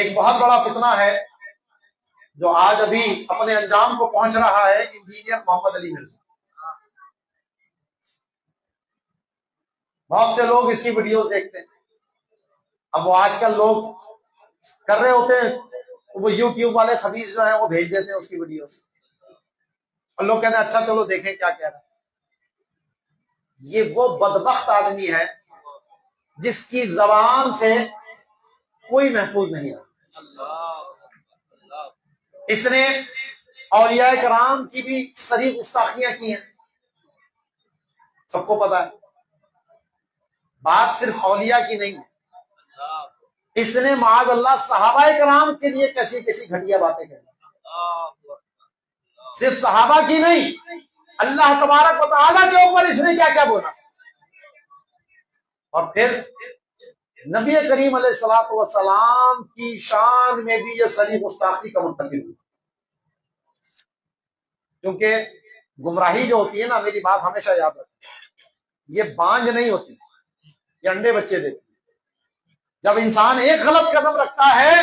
ایک بہت بڑا فتنہ ہے جو آج ابھی اپنے انجام کو پہنچ رہا ہے، انجینئر محمد علی مرزا۔ بہت سے لوگ اس کی ویڈیوز دیکھتے ہیں۔ اب وہ آج کل لوگ کر رہے ہوتے ہیں، وہ یوٹیوب والے خبیث جو ہیں وہ بھیج دیتے ہیں اس کی ویڈیوز، اور لوگ کہتے ہیں اچھا چلو دیکھیں کیا کہہ رہا ہے۔ یہ وہ بدبخت آدمی ہے جس کی زبان سے کوئی محفوظ نہیں رہا۔ اس نے اولیاء کرام کی بھی صریح گستاخیاں کی ہیں، سب کو پتا ہے۔ بات صرف اولیاء کی نہیں ہے، اس نے معاذ اللہ صحابہ کرام کے لیے کیسی کیسی گھٹیا باتیں کہی، صرف صحابہ کی نہیں، اللہ تبارک و تعالیٰ کے اوپر اس نے کیا کیا بولا۔ اور پھر نبی کریم علیہ الصلوۃ والسلام کی شان میں بھی یہ صریح گستاخی کا مرتکب ہوئی۔ کیونکہ گمراہی جو ہوتی ہے نا، میری بات ہمیشہ یاد رکھیں، یہ بانج نہیں ہوتی، یہ انڈے بچے دیتی۔ جب انسان ایک غلط قدم رکھتا ہے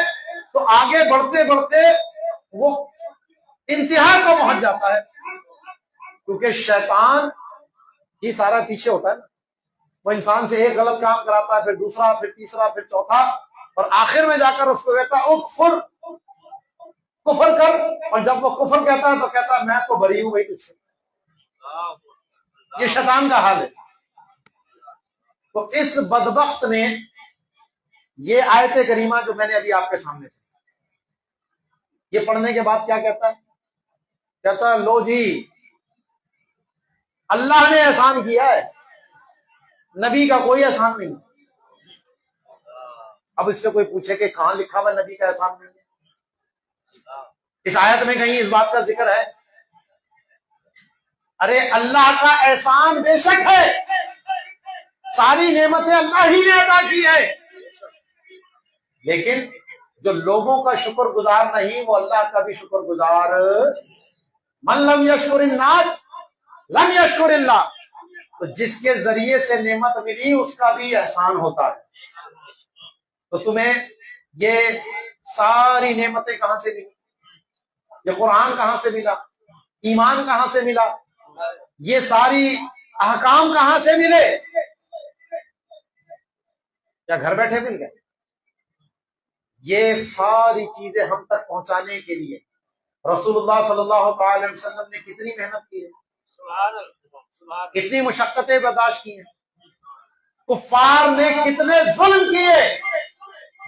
تو آگے بڑھتے بڑھتے وہ انتہا کو پہنچ جاتا ہے، کیونکہ شیطان ہی سارا پیچھے ہوتا ہے نا۔ وہ انسان سے ایک غلط کام کراتا ہے، پھر دوسرا، پھر تیسرا، پھر چوتھا، اور آخر میں جا کر اس کو کہتا ہے اکفر، کفر کر، اور جب وہ کفر کہتا ہے تو کہتا ہے میں تو بری ہوں بھائی تجھ سے۔ یہ شیطان کا حال ہے۔ تو اس بدبخت نے یہ آیت کریمہ جو میں نے ابھی آپ کے سامنے یہ پڑھنے کے بعد کیا کہتا ہے؟ کہتا ہے لو جی اللہ نے احسان کیا ہے، نبی کا کوئی احسان نہیں۔ اب اس سے کوئی پوچھے کہ کہاں لکھا ہوا نبی کا احسان نہیں ہے؟ اس آیت میں کہیں اس بات کا ذکر ہے؟ ارے اللہ کا احسان بے شک ہے، ساری نعمتیں اللہ ہی نے عطا کی ہے، لیکن جو لوگوں کا شکر گزار نہیں وہ اللہ کا بھی شکر گزار۔ من لم یشکر الناس لم یشکر اللہ، تو جس کے ذریعے سے نعمت ملی اس کا بھی احسان ہوتا ہے۔ تو تمہیں یہ ساری نعمتیں کہاں سے ملی؟ یہ قرآن کہاں سے ملا؟ ایمان کہاں سے ملا؟ یہ ساری احکام کہاں سے ملے؟ کیا گھر بیٹھے مل گئے؟ یہ ساری چیزیں ہم تک پہنچانے کے لیے رسول اللہ صلی اللہ تعالی علیہ وسلم نے کتنی محنت کی ہے، کتنی مشقتیں برداشت کی ہیں، کفار نے کتنے ظلم کیے،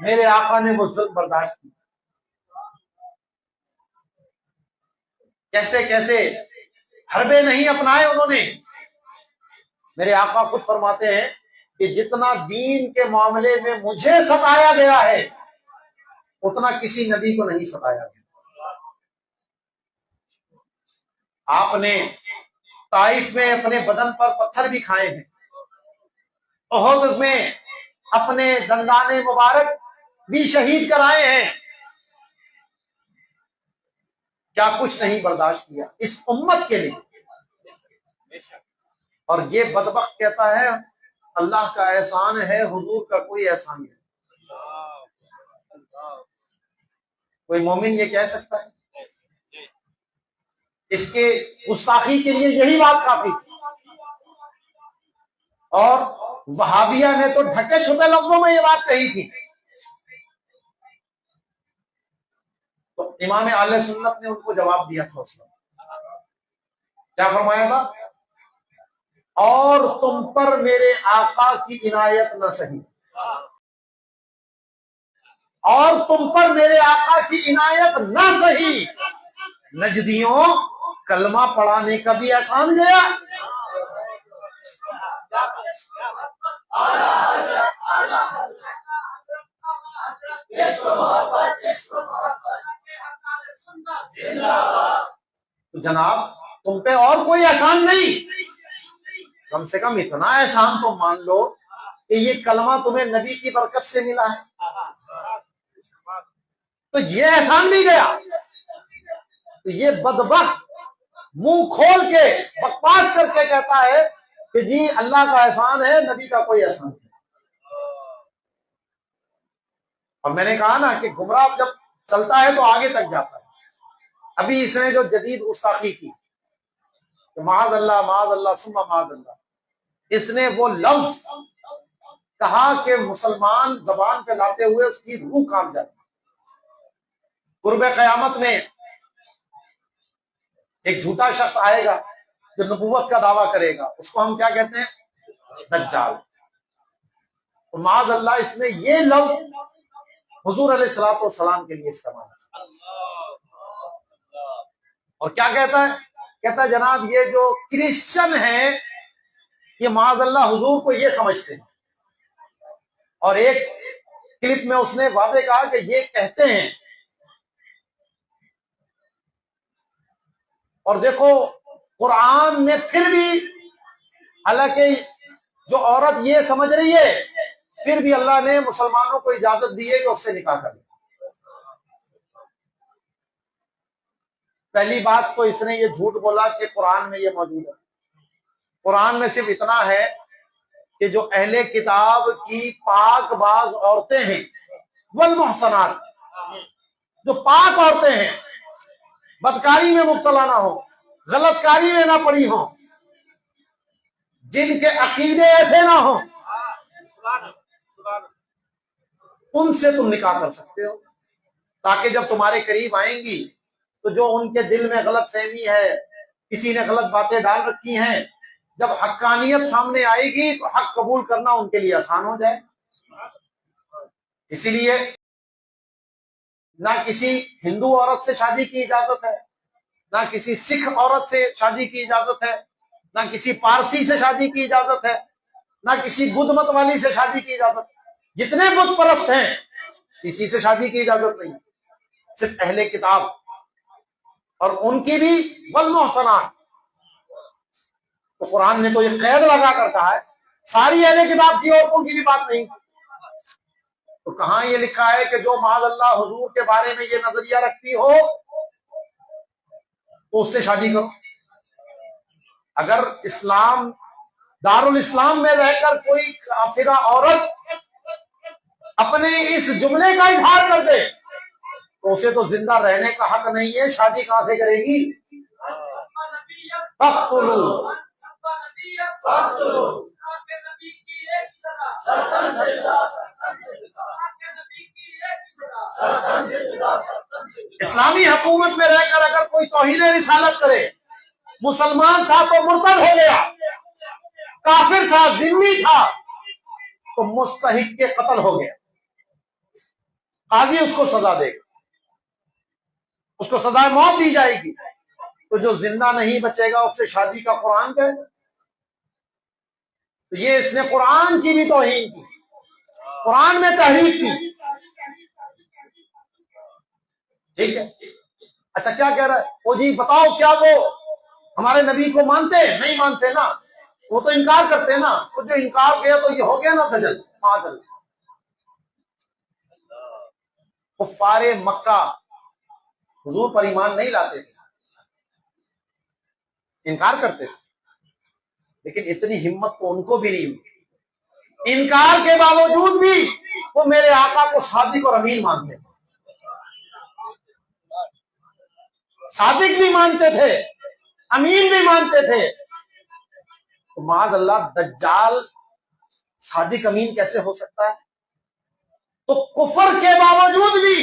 میرے آقا نے وہ ظلم برداشت کی، کیسے کیسے حربے نہیں اپنائے انہوں نے۔ میرے آقا خود فرماتے ہیں کہ جتنا دین کے معاملے میں مجھے ستایا گیا ہے اتنا کسی نبی کو نہیں ستایا گیا۔ آپ نے طائف میں اپنے بدن پر پتھر بھی کھائے ہیں، احد میں اپنے دندان مبارک بھی شہید کرائے ہیں، کیا کچھ نہیں برداشت کیا اس امت کے لیے۔ اور یہ بدبخت کہتا ہے اللہ کا احسان ہے، حضور کا کوئی احسان نہیں۔ کوئی مومن یہ کہہ سکتا ہے؟ اس کے گستاخی کے لیے یہی بات کافی۔ اور وہابیہ نے تو ڈھکے چھپے لفظوں میں یہ بات کہی تھی۔ تو امام اہل سنت نے ان کو جواب دیا تھا، اس وقت کیا فرمایا تھا؟ اور تم پر میرے آقا کی عنایت نہ سہی، اور تم پر میرے آقا کی عنایت نہ سہی، نجدیوں کلمہ پڑھانے کا بھی احسان گیا، تو جناب تم پہ اور کوئی احسان نہیں، کم سے کم اتنا احسان تو مان لو کہ یہ کلمہ تمہیں نبی کی برکت سے ملا ہے، تو یہ احسان بھی گیا۔ تو یہ بدبخت منہ کھول کے بکواس کر کے کہتا ہے کہ جی اللہ کا احسان ہے، نبی کا کوئی احسان نہیں۔ اور میں نے کہا نا کہ گمراہ جب چلتا ہے تو آگے تک جاتا ہے. ابھی اس نے جو جدید گستاخی کی کہ معاذ اللہ ثم معاذ اللہ، اس نے وہ لفظ کہا کہ مسلمان زبان پہ لاتے ہوئے اس کی روح کانپ جاتی. قرب قیامت میں ایک جھوٹا شخص آئے گا جو نبوت کا دعویٰ کرے گا، اس کو ہم کیا کہتے ہیں؟ دجال. تو معاذ اللہ اس نے یہ لفظ حضور علیہ الصلوۃ والسلام کے لیے استعمال کیا. اور کیا کہتا ہے؟ کہتا ہے جناب یہ جو کرسچن ہیں یہ معاذ اللہ حضور کو یہ سمجھتے ہیں. اور ایک کلپ میں اس نے واضح کہا کہ یہ کہتے ہیں. اور دیکھو قرآن نے پھر بھی، حالانکہ جو عورت یہ سمجھ رہی ہے، پھر بھی اللہ نے مسلمانوں کو اجازت دی ہے کہ اس سے نکاح کرے. پہلی بات تو اس نے یہ جھوٹ بولا کہ قرآن میں یہ موجود ہے. قرآن میں صرف اتنا ہے کہ جو اہل کتاب کی پاک باز عورتیں ہیں، والمحصنات، جو پاک عورتیں ہیں، بدکاری میں مبتلا نہ ہو، غلط کاری میں نہ پڑی ہوں، جن کے عقیدے ایسے نہ ہوں، ان سے تم نکاح کر سکتے ہو، تاکہ جب تمہارے قریب آئیں گی تو جو ان کے دل میں غلط فہمی ہے، کسی نے غلط باتیں ڈال رکھی ہیں، جب حقانیت سامنے آئے گی تو حق قبول کرنا ان کے لیے آسان ہو جائے. اسی لیے نہ کسی ہندو عورت سے شادی کی اجازت ہے، نہ کسی سکھ عورت سے شادی کی اجازت ہے، نہ کسی پارسی سے شادی کی اجازت ہے، نہ کسی بدھ مت والی سے شادی کی اجازت ہے. جتنے بت پرست ہیں کسی سے شادی کی اجازت نہیں، صرف اہل کتاب، اور ان کی بھی والمحصنات. تو قرآن نے تو یہ قید لگا کر کہا ہے، ساری اہل کتاب کی عورتوں کی بھی بات نہیں. تو کہاں یہ لکھا ہے کہ جو معاذ اللہ حضور کے بارے میں یہ نظریہ رکھتی ہو تو اس سے شادی کرو؟ اگر اسلام دارالاسلام میں رہ کر کوئی کافرہ عورت اپنے اس جملے کا اظہار کر دے تو اسے تو زندہ رہنے کا حق نہیں ہے، شادی کہاں سے کرے گی؟ فَاقْتُلُوا اسلامی حکومت میں رہ کر اگر کوئی توہین رسالت کرے، مسلمان تھا تو مرتد ہو گیا، کافر تھا، ذمہ تھا تو مستحق کے قتل ہو گیا، قاضی اس کو سزا دے گا، اس کو سزا موت دی جائے گی. تو جو زندہ نہیں بچے گا اس سے شادی کا قرآن کہے؟ تو یہ اس نے قرآن کی بھی توہین کی، قرآن میں تحریف کی. ٹھیک ہے، اچھا کیا کہہ رہا ہے وہ جی؟ بتاؤ کیا وہ ہمارے نبی کو مانتے؟ نہیں مانتے نا، وہ تو انکار کرتے نا. تو جو انکار کیا تو یہ ہو گیا نا دجل. کفار مکہ حضور پر ایمان نہیں لاتے تھے، انکار کرتے تھے، لیکن اتنی ہمت تو ان کو بھی نہیں ہوئی. انکار کے باوجود بھی وہ میرے آقا کو صادق اور امین مانتے تھے، صادق بھی مانتے تھے، امین بھی مانتے تھے. تو معاذ اللہ دجال صادق امین کیسے ہو سکتا ہے؟ تو کفر کے باوجود بھی،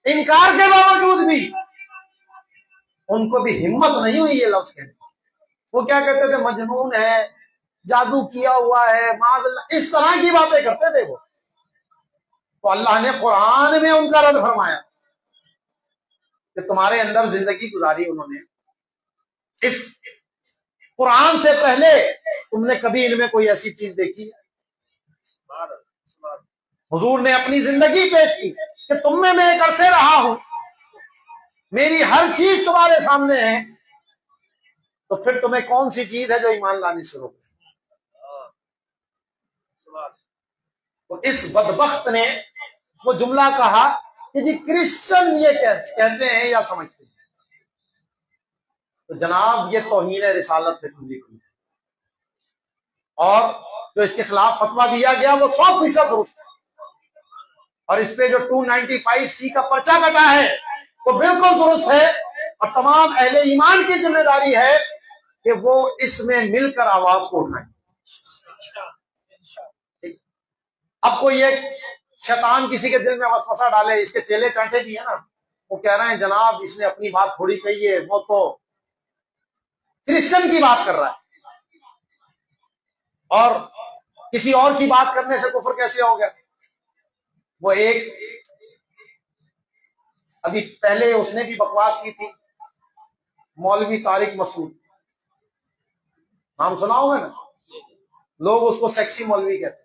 انکار کے باوجود بھی ان کو بھی ہمت نہیں ہوئی یہ لفظ کہنے. وہ کیا کہتے تھے؟ مجنون ہے، جادو کیا ہوا ہے، معاذ اللہ، اس طرح کی باتیں کرتے تھے وہ. تو اللہ نے قرآن میں ان کا رد فرمایا کہ تمہارے اندر زندگی گزاری انہوں نے، اس قرآن سے پہلے تم نے کبھی ان میں کوئی ایسی چیز دیکھی ہے؟ حضور نے اپنی زندگی پیش کی کہ تم میں ایک عرصے رہا ہوں، میری ہر چیز تمہارے سامنے ہے، تو پھر تمہیں کون سی چیز ہے جو ایمان لانی شروع کی؟ تو اس بدبخت نے وہ جملہ کہا کہ جی کرسچن یہ کہتے ہیں یا سمجھتے ہیں. تو جناب یہ توہین رسالت ہے کھلی کھلی، اور جو اس کے خلاف فتویٰ دیا گیا وہ 100% درست ہے. اور اس پہ جو 295C کا پرچہ کٹا ہے وہ بالکل درست ہے، اور تمام اہل ایمان کی ذمہ داری ہے کہ وہ اس میں مل کر آواز کو اٹھائیں۔ اب کوئی ایک شیطان کسی کے دل میں وسوسہ ڈالے، اس کے چیلے چانٹے بھی ہیں نا، وہ کہہ رہے ہیں جناب اس نے اپنی بات تھوڑی کہی ہے، وہ تو کرسچن کی بات کر رہا ہے، اور کسی اور کی بات کرنے سے کفر کیسے ہو گیا؟ وہ ایک ابھی پہلے اس نے بھی بکواس کی تھی، مولوی طارق مسعود، نام سنا ہوگا نا، لوگ اس کو سیکسی مولوی کہتے ہیں،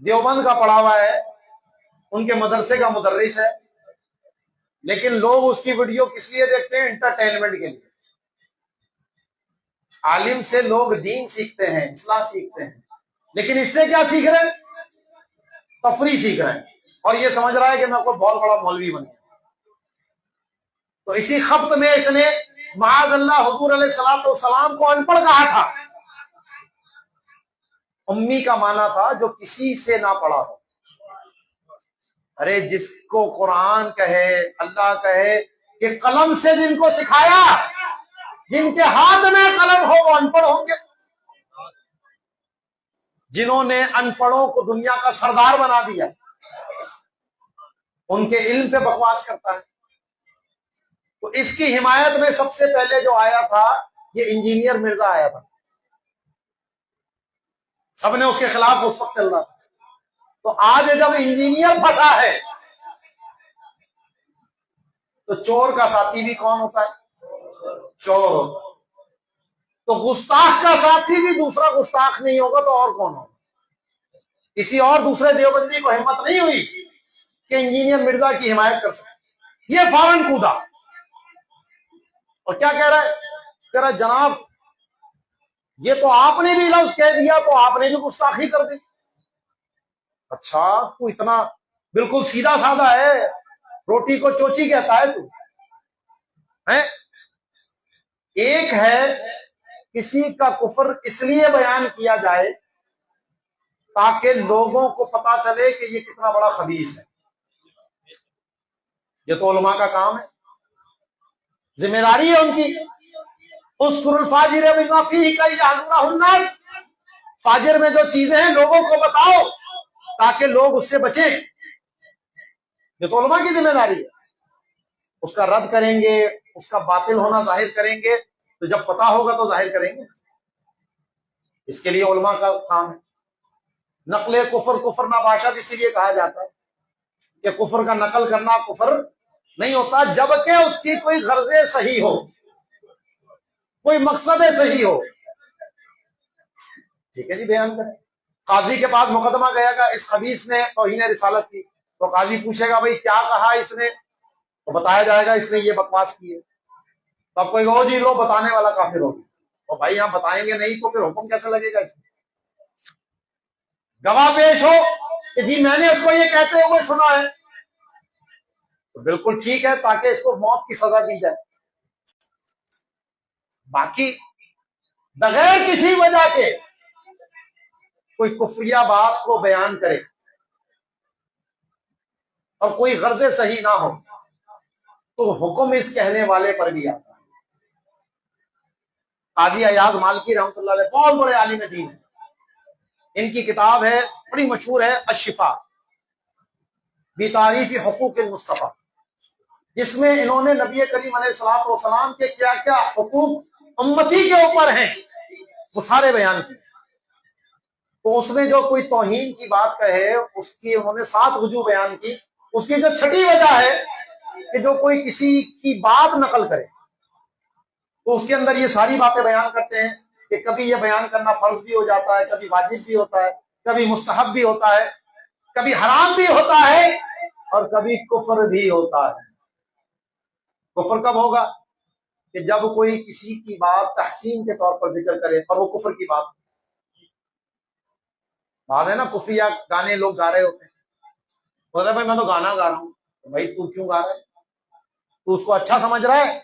دیوبند کا پڑھا ہوا ہے، ان کے مدرسے کا مدرس ہے، لیکن لوگ اس کی ویڈیو کس لیے دیکھتے ہیں؟ انٹرٹینمنٹ کے لیے۔ عالم سے لوگ دین سیکھتے ہیں، اصلاح سیکھتے ہیں، لیکن اس سے کیا سیکھ رہے ہیں؟ تفریح سیکھ رہے ہیں، اور یہ سمجھ رہا ہے کہ میں کوئی بہت بڑا مولوی بن گیا۔ تو اسی خبط میں اس نے معاذ اللہ حضور علیہ الصلوۃ والسلام کو ان پڑھ کہا تھا۔ امی کا معنی تھا جو کسی سے نہ پڑھا ہو۔ ارے جس کو قرآن کہے، اللہ کہے کہ قلم سے جن کو سکھایا، جن کے ہاتھ میں قلم ہو وہ ان پڑھ ہوں گے۔ جنہوں نے ان پڑھوں کو دنیا کا سردار بنا دیا، ان کے علم پہ بکواس کرتا ہے۔ تو اس کی حمایت میں سب سے پہلے جو آیا تھا یہ انجینئر مرزا آیا تھا، سب نے اس کے خلاف اس وقت چل رہا تھا۔ تو آج جب انجینئر پھنسا ہے تو چور کا ساتھی بھی کون ہوتا ہے؟ چور ہوتا ہے۔ تو گستاخ کا ساتھی بھی دوسرا گستاخ نہیں ہوگا تو اور کون ہوگا؟ کسی اور دوسرے دیوبندی کو ہمت نہیں ہوئی کہ انجینئر مرزا کی حمایت کر سکے، یہ فوراً کودا اور کیا کہہ رہا ہے؟ کہہ رہا ہے جناب یہ تو آپ نے بھی لفظ کہہ دیا تو آپ نے بھی گستاخی کر دی۔ اچھا تو اتنا بالکل سیدھا سادہ ہے، روٹی کو چوچی کہتا ہے تو ہیں؟ ایک ہے کسی کا کفر اس لیے بیان کیا جائے تاکہ لوگوں کو پتا چلے کہ یہ کتنا بڑا خبیث ہے، یہ تو علماء کا کام ہے، ذمہ داری ہے ان کی۔ اذکر الفاجر بما فیہ کی یعلمہ الناس، فاجر میں جو چیزیں ہیں لوگوں کو بتاؤ تاکہ لوگ اس سے بچیں، یہ تو علماء کی ذمہ داری ہے۔ اس کا رد کریں گے، اس کا باطل ہونا ظاہر کریں گے، تو جب پتا ہوگا تو ظاہر کریں گے، اس کے لیے علماء کا کام ہے۔ نقل کفر، کفر نباشد اسی لیے کہا جاتا ہے کہ کفر کا نقل کرنا کفر نہیں ہوتا جبکہ اس کی کوئی غرض صحیح ہو، کوئی مقصد صحیح ہو۔ ٹھیک ہے جی، بیان کریں۔ قاضی کے پاس مقدمہ گیا گا، اس خبیث نے توہین رسالت کی، تو قاضی پوچھے گا بھائی کیا کہا اس نے، تو بتایا جائے گا اس نے یہ بکواس کی ہے۔ تو اب کوئی کہو جی لو بتانے والا کافر ہوگا، تو بھائی ہم بتائیں گے نہیں تو پھر حکم کیسے لگے گا اس میں؟ گواہ پیش ہو کہ جی میں نے اس کو یہ کہتے ہوئے سنا ہے، تو بالکل ٹھیک ہے، تاکہ اس کو موت کی سزا دی جائے۔ باقی بغیر کسی وجہ کے کوئی کفریہ بات کو بیان کرے اور کوئی غرض صحیح نہ ہو تو حکم اس کہنے والے پر بھی آتا ہے۔ قاضی ایاز مالکی رحمۃ اللہ علیہ بہت بڑے عالم دین ہیں، ان کی کتاب ہے بڑی مشہور ہے الشفا بتعریف حقوق المصطفیٰ، جس میں انہوں نے نبی کریم علیہ الصلوۃ والسلام کے کیا کیا حقوق امتی کے اوپر ہیں وہ سارے بیان کیے۔ تو اس میں جو کوئی توہین کی بات کہے اس کی انہوں نے 7 وجوہ بیان کی۔ اس کی جو 6ٹھی وجہ ہے کہ جو کوئی کسی کی بات نقل کرے تو اس کے اندر یہ ساری باتیں بیان کرتے ہیں کہ کبھی یہ بیان کرنا فرض بھی ہو جاتا ہے، کبھی واجب بھی ہوتا ہے، کبھی مستحب بھی ہوتا ہے، کبھی حرام بھی ہوتا ہے، اور کبھی کفر بھی ہوتا ہے۔ کفر کب ہوگا؟ کہ جب کوئی کسی کی بات تحسین کے طور پر ذکر کرے اور وہ کفر کی بات ہے نا، کفریہ گانے لوگ گا رہے ہوتے ہیں، بولتا ہے بھائی میں تو گانا گا رہا ہوں، تو بھائی تو کیوں گا رہا ہے؟ تو اس کو اچھا سمجھ رہا ہے؟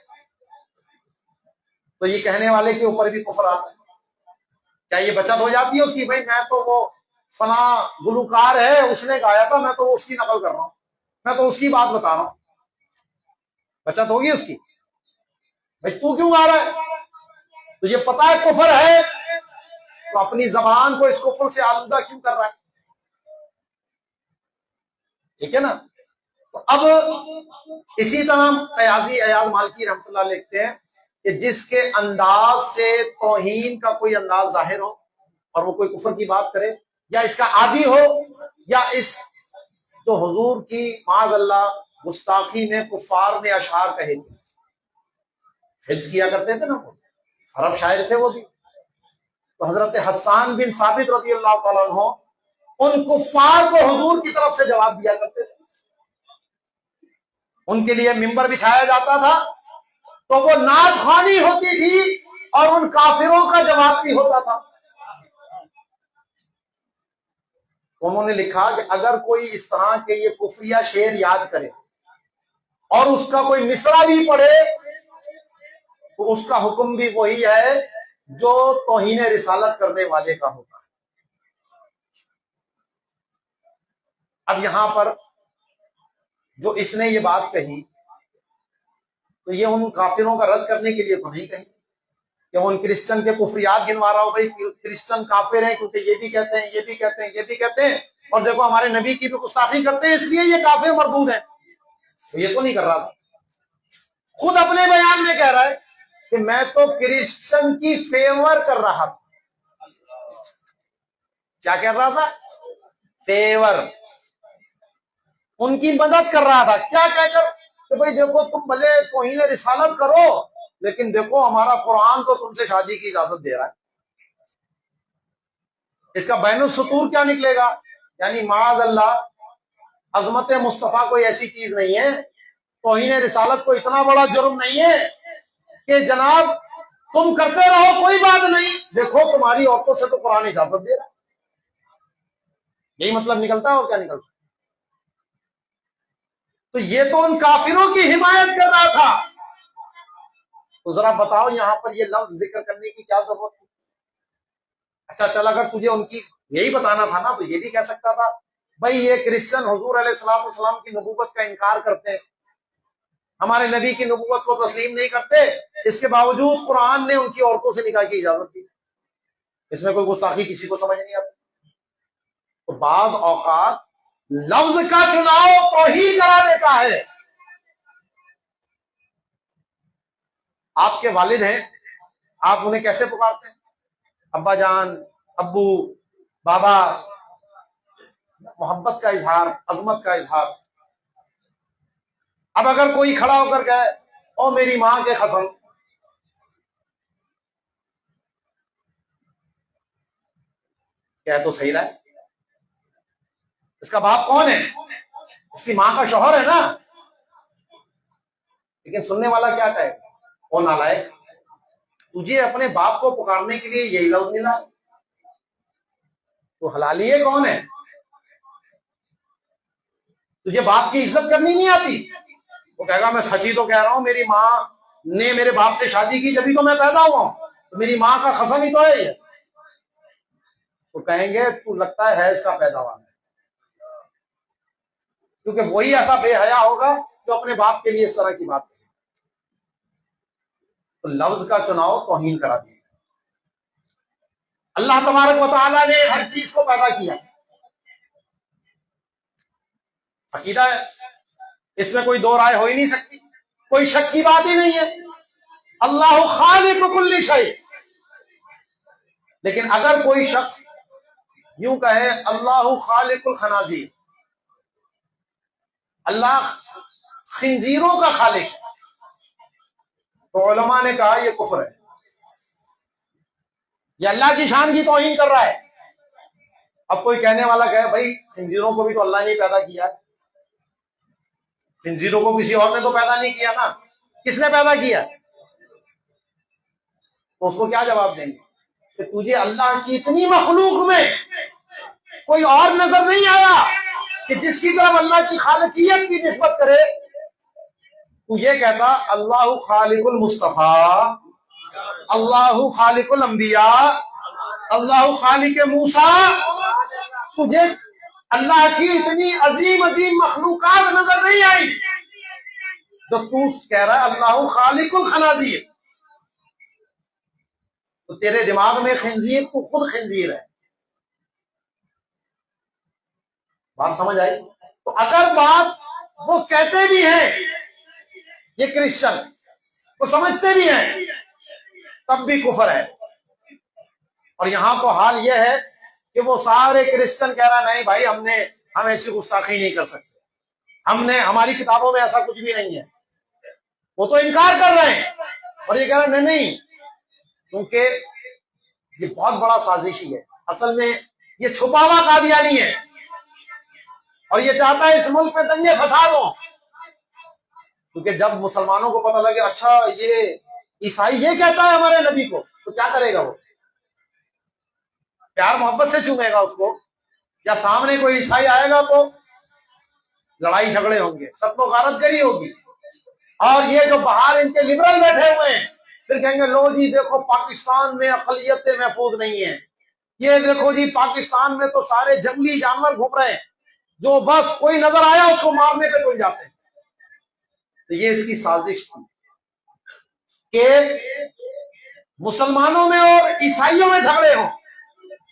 تو یہ کہنے والے کے اوپر بھی کفر آتا ہے۔ کیا یہ بچت ہو جاتی ہے اس کی؟ بھائی میں تو وہ فلاں گلوکار ہے اس نے گایا تھا، میں تو اس کی نقل کر رہا ہوں، میں تو اس کی بات بتا رہا ہوں، بچت ہوگی اس کی؟ بھائی تو کیوں گا رہا ہے؟ تجھے پتا ہے کفر ہے، تو اپنی زبان کو اس کفر سے آلودہ کیوں کر رہا ہے؟ ٹھیک ہے نا؟ تو اب اسی طرح قیاضی ایاز مالکی رحمۃ اللہ لکھتے ہیں کہ جس کے انداز سے توہین کا کوئی انداز ظاہر ہو اور وہ کوئی کفر کی بات کرے، یا اس کا عادی ہو، یا اس جو حضور کی معاذ اللہ گستاخی میں کفار نے اشعار کہے تھے، حفظ کیا کرتے تھے نا، وہ عرب شاعر تھے وہ بھی، تو حضرت حسان بن ثابت رضی اللہ تعالیٰ عنہ ان کفار کو حضور کی طرف سے جواب دیا کرتے تھے، ان کے لیے ممبر بچھایا جاتا تھا تو وہ نعت خوانی ہوتی تھی اور ان کافروں کا جواب بھی ہوتا تھا۔ انہوں نے لکھا کہ اگر کوئی اس طرح کے یہ کفریہ شعر یاد کرے اور اس کا کوئی مصرع بھی پڑھے تو اس کا حکم بھی وہی ہے جو توہین رسالت کرنے والے کا ہوتا ہے۔ اب یہاں پر جو اس نے یہ بات کہی تو یہ ان کافروں کا رد کرنے کے لیے تو نہیں کہی کہ وہ ان کرسچن کے کفریات گنوا رہا ہو، بھائی کرسچن کافر ہیں کیونکہ یہ بھی کہتے ہیں، یہ بھی کہتے ہیں، یہ بھی کہتے ہیں، اور دیکھو ہمارے نبی کی بھی گستاخی کرتے ہیں اس لیے یہ کافر مردود ہیں، تو یہ تو نہیں کر رہا تھا۔ خود اپنے بیان میں کہہ رہا ہے کہ میں تو کرسچن کی فیور کر رہا تھا۔ کیا کر رہا تھا؟ فیور، ان کی مدد کر رہا تھا، کیا کہہ کر کہ بھائی دیکھو تم بھلے توہین رسالت کرو لیکن دیکھو ہمارا قرآن تو تم سے شادی کی اجازت دے رہا ہے۔ اس کا بین السطور کیا نکلے گا؟ یعنی معاذ اللہ عظمت مصطفیٰ کوئی ایسی چیز نہیں ہے، توہین رسالت کو اتنا بڑا جرم نہیں ہے کہ جناب تم کرتے رہو کوئی بات نہیں، دیکھو تمہاری عورتوں سے تو قرآن اجازت دے رہا ہے۔ یہی مطلب نکلتا ہے اور کیا نکلتا ہے؟ تو یہ تو ان کافروں کی حمایت کر رہا تھا، تو ذرا بتاؤ یہاں پر یہ لفظ ذکر کرنے کی کیا ضرورت تھی؟ اچھا چل اگر تجھے ان کی یہی بتانا تھا نا تو یہ بھی کہہ سکتا تھا بھائی یہ کرسچن حضور علیہ السلام کی نبوت کا انکار کرتے ہیں، ہمارے نبی کی نبوت کو تسلیم نہیں کرتے، اس کے باوجود قرآن نے ان کی عورتوں سے نکاح کی اجازت دی، اس میں کوئی گستاخی کسی کو سمجھ نہیں آتی۔ تو بعض اوقات لفظ کا چناؤ توہین کرا دیتا ہے۔ آپ کے والد ہیں، آپ انہیں کیسے پکارتے ہیں؟ ابا جان، ابو، بابا، محبت کا اظہار، عظمت کا اظہار۔ اب اگر کوئی کھڑا ہو کر کہے او میری ماں کے قسم، کہہ تو صحیح رہا ہے، اس کا باپ کون ہے؟ اس کی ماں کا شوہر ہے نا، لیکن سننے والا کیا کہے؟ او نالائق، تجھے اپنے باپ کو پکارنے کے لیے یہی لفظ ملا، تو حلالیے کون ہے؟ تجھے باپ کی عزت کرنی نہیں آتی؟ وہ کہے گا میں سچی تو کہہ رہا ہوں، میری ماں نے میرے باپ سے شادی کی جبھی تو میں پیدا ہوا ہوں، تو میری ماں کا قسم ہی تو ہے یہ۔ تو کہیں گے تو لگتا ہے حیض کا پیداوار ہے، کیونکہ وہی ایسا بے حیا ہوگا جو اپنے باپ کے لیے اس طرح کی بات کہے۔ تو لفظ کا چناؤ توہین کرا دیا۔ اللہ تبارک و تعالیٰ نے ہر چیز کو پیدا کیا، عقیدہ ہے، اس میں کوئی دو رائے ہو ہی نہیں سکتی، کوئی شک کی بات ہی نہیں ہے۔ اللہ خالق کل شیء، لیکن اگر کوئی شخص یوں کہے اللہ خالق الخنازیر، اللہ خنزیروں کا خالق، تو علماء نے کہا یہ کفر ہے، یہ اللہ کی شان کی توہین کر رہا ہے۔ اب کوئی کہنے والا کہے بھائی خنزیروں کو بھی تو اللہ نے پیدا کیا ہے، خنزیروں کو کسی اور نے تو پیدا نہیں کیا نا، کس نے پیدا کیا؟ تو اس کو کیا جواب دیں گے کہ تجھے اللہ کی اتنی مخلوق میں کوئی اور نظر نہیں آیا کہ جس کی طرف اللہ کی خالقیت کی نسبت کرے؟ تو یہ کہتا اللہ خالق المصطفیٰ، اللہ خالق الانبیاء، اللہ خالق موسیٰ، تجھے اللہ کی اتنی عظیم عظیم مخلوقات نظر نہیں آئی جو تو کہہ رہا ہے اللہ خالق الخنازیر؟ تو تیرے دماغ میں خنزیر، تو خود خنزیر ہے. بات سمجھ آئی؟ تو اگر بات وہ کہتے بھی ہیں یہ کرسچن، وہ سمجھتے بھی ہیں، تب بھی کفر ہے. اور یہاں تو حال یہ ہے کہ وہ سارے کرسچن کہہ رہا نہیں بھائی ہم ایسی گستاخی نہیں کر سکتے، ہماری کتابوں میں ایسا کچھ بھی نہیں ہے. وہ تو انکار کر رہے ہیں اور یہ کہہ رہے ہیں نہیں، کیونکہ یہ بہت بڑا سازشی ہے. اصل میں یہ چھپا ہوا قادیانی ہے اور یہ چاہتا ہے اس ملک میں دنگے فساد ہوں. کیونکہ جب مسلمانوں کو پتہ لگے اچھا یہ عیسائی یہ کہتا ہے ہمارے نبی کو، تو کیا کرے گا؟ وہ پیار محبت سے چومے گا اس کو، یا سامنے کوئی عیسائی آئے گا تو لڑائی جھگڑے ہوں گے، قتل و غارت گری ہوگی. اور یہ جو باہر ان کے لبرل بیٹھے ہوئے ہیں پھر کہیں گے لو جی دیکھو پاکستان میں اقلیتیں محفوظ نہیں ہیں، یہ دیکھو جی پاکستان میں تو سارے جنگلی جانور گھوم رہے ہیں، جو بس کوئی نظر آیا اس کو مارنے پہ تل جاتے ہیں. تو یہ اس کی سازش تھی کہ مسلمانوں میں اور عیسائیوں میں جھگڑے ہوں،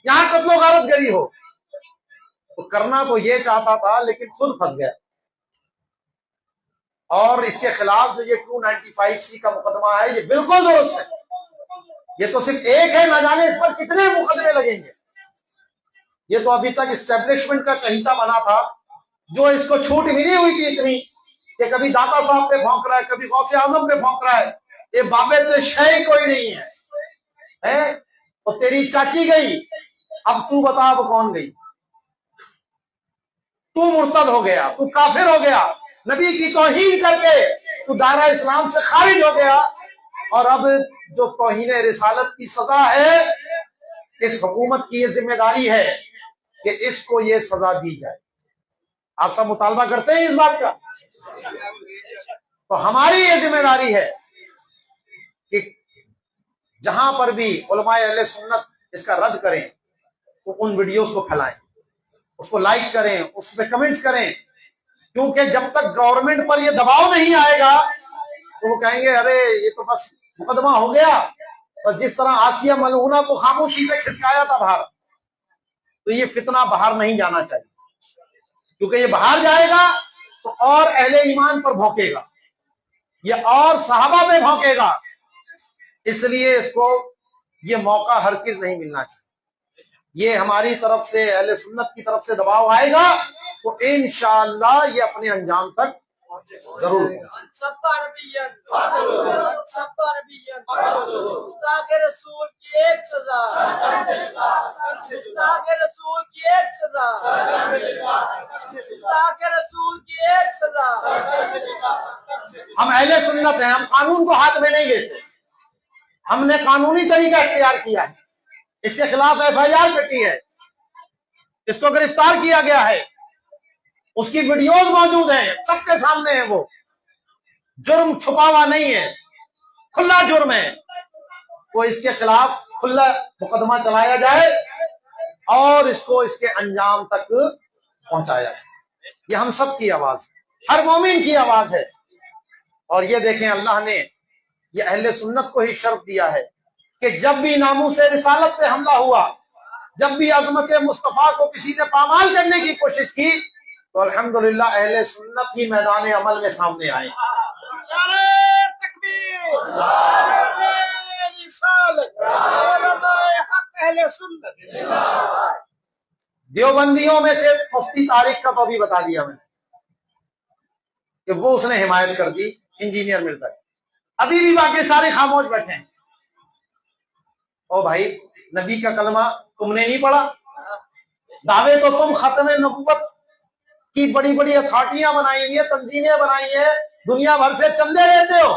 یہاں قتل و غارت گری ہو. تو کرنا تو یہ چاہتا تھا لیکن خود پھنس گیا. اور اس کے خلاف جو یہ 295C کا مقدمہ ہے یہ بالکل درست ہے. یہ تو صرف ایک ہے، نہ جانے اس پر کتنے مقدمے لگیں گے. یہ تو ابھی تک اسٹیبلشمنٹ کا چہیتا بنا تھا، جو اس کو چھوٹ ملی ہوئی تھی اتنی کہ کبھی داتا صاحب پہ بھونک رہا ہے، کبھی غوث اعظم پہ بھونک رہا ہے. یہ بابے شے کوئی نہیں ہے. اور تیری چاچی گئی، اب تو بتا اب کون گئی؟ تو مرتد ہو گیا، تو کافر ہو گیا، نبی کی توہین کر کے تو دائرہ اسلام سے خارج ہو گیا. اور اب جو توہین رسالت کی سزا ہے، اس حکومت کی یہ ذمہ داری ہے کہ اس کو یہ سزا دی جائے. آپ سب مطالبہ کرتے ہیں اس بات کا؟ تو ہماری یہ ذمہ داری ہے کہ جہاں پر بھی علماء اہل سنت اس کا رد کریں تو ان ویڈیوز کو پھیلائیں، اس کو لائک کریں، اس پہ کمنٹس کریں. کیونکہ جب تک گورنمنٹ پر یہ دباؤ نہیں آئے گا تو وہ کہیں گے ارے یہ تو بس مقدمہ ہو گیا. بس جس طرح آسیہ ملعونہ کو خاموشی سے کھسکایا تھا باہر، تو یہ فتنہ باہر نہیں جانا چاہیے. کیونکہ یہ باہر جائے گا تو اور اہل ایمان پر بھونکے گا، یہ اور صحابہ پہ بھونکے گا. اس لیے اس کو یہ موقع ہرگز نہیں ملنا چاہیے. یہ ہماری طرف سے اہل سنت کی طرف سے دباؤ آئے گا تو انشاءاللہ یہ اپنے انجام تک ضرور رسول کی ایک سزا، رسول کی ایک سزا، رسول کی ایک سزا. ہم اہل سنت ہیں، ہم قانون کو ہاتھ میں نہیں لیتے. ہم نے قانونی طریقہ اختیار کیا ہے. اس کے خلاف FIR کٹی ہے، اس کو گرفتار کیا گیا ہے، اس کی ویڈیوز موجود ہیں، سب کے سامنے ہیں. وہ جرم چھپا ہوا نہیں ہے، کھلا جرم ہے. وہ اس کے خلاف کھلا مقدمہ چلایا جائے اور اس کو اس کے انجام تک پہنچایا جائے. یہ ہم سب کی آواز ہے، ہر مومن کی آواز ہے. اور یہ دیکھیں اللہ نے یہ اہل سنت کو ہی شرف دیا ہے کہ جب بھی ناموس رسالت پہ حملہ ہوا، جب بھی عظمت مصطفیٰ کو کسی نے پامال کرنے کی کوشش کی تو الحمدللہ اہل سنت ہی میدان عمل میں سامنے آئے. دیوبندیوں میں سے مفتی طارق کا تو ابھی بتا دیا میں نے کہ وہ اس نے حمایت کر دی، انجینئر مرزا. ابھی بھی باقی سارے خاموش بیٹھے ہیں. او بھائی نبی کا کلمہ تم نے نہیں پڑھا؟ دعوے تو تم ختم نبوت کی بڑی بڑی اتھارٹیاں بنائی ہوئی ہیں، تنظیمیں بنائی ہیں، دنیا بھر سے چندے لیتے ہو.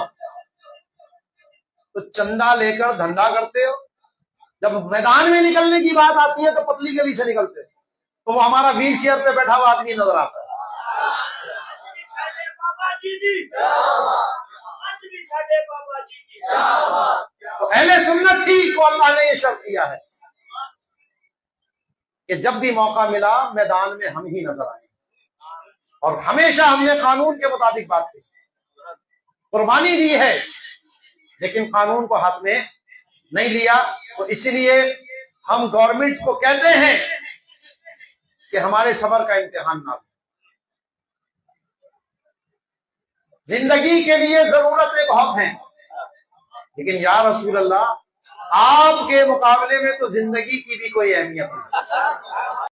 تو چندہ لے کر دھندا کرتے ہو، جب میدان میں نکلنے کی بات آتی ہے تو پتلی گلی سے نکلتے ہو. تو وہ ہمارا ویل چیئر پہ بیٹھا ہوا آدمی نظر آتا ہے. تو اہل سنت ہی کو اللہ نے یہ شرط دیا ہے کہ جب بھی موقع ملا میدان میں ہم ہی نظر آئے اور ہمیشہ ہم نے قانون کے مطابق بات کی، قربانی دی ہے لیکن قانون کو ہاتھ میں نہیں لیا۔ تو اسی لیے ہم گورنمنٹ کو کہتے ہیں کہ ہمارے صبر کا امتحان نہ لو۔ زندگی کے لیے ضرورتیں بہت ہیں لیکن یا رسول اللہ آپ کے مقابلے میں تو زندگی کی بھی کوئی اہمیت نہیں۔